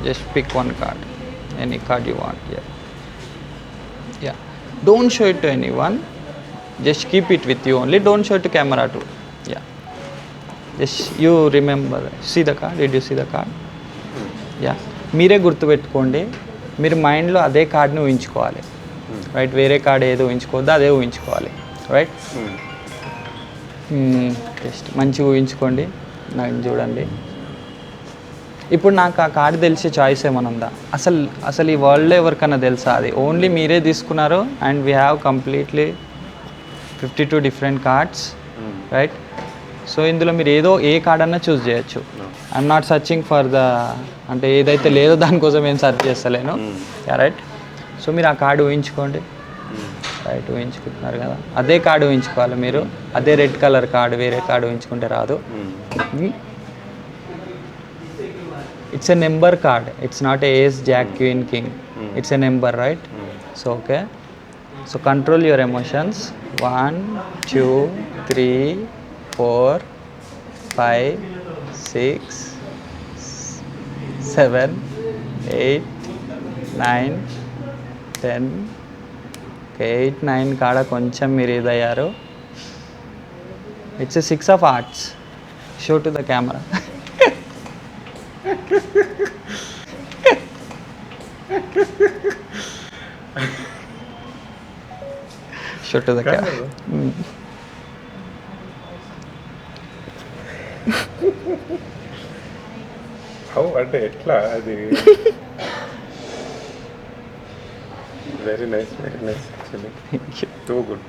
Just pick one card, any card you want. Yeah. Yeah. Don't show it to anyone. Just keep it with you only. Don't show it to camera too. Yeah. Just you remember. See the card. Did you see the card? Yeah మీరే గుర్తుపెట్టుకోండి. మీరు మైండ్లో అదే కార్డ్ని ఊహించుకోవాలి, right? వేరే card ఏదో ఊహించుకోవద్దు, అదే ఊహించుకోవాలి, right? Just మంచిగా ఊహించుకోండి. నాకు చూడండి, ఇప్పుడు నాకు ఆ కార్డు తెలిసే చాయిస్ ఏమైనా ఉందా? అసలు ఈ వరల్డ్లో ఎవరికైనా తెలుసా? అది ఓన్లీ మీరే తీసుకున్నారు. And we have completely 52 different cards, right? So ఇందులో మీరు ఏదో ఏ కార్డ్ అన్నా చూస్ చేయొచ్చు. I'm not searching for the, అంటే ఏదైతే లేదో దానికోసం ఏం సెర్చ్ చేస్తలేను, రైట్? సో మీరు ఆ కార్డు ఊహించుకోండి, రైట్? ఊహించుకుంటున్నారు కదా, అదే కార్డు ఊహించుకోవాలి మీరు. అదే రెడ్ కలర్ కార్డు, వేరే కార్డు ఊహించుకుంటే రాదు. It's a number card. It's not a ace, jack, queen, king. It's a number, right? So, okay. So, control your emotions. 1, 2, 3, 4, 5, 6, 7, 8, 9, 10. Okay, 8, 9 కాడ కొంచెం మీరు ఇదయ్యారు. It's a 6 of hearts. Show to the camera. Show to the camera. How అంటే ఎట్లా అది? Very nice actually. Too good.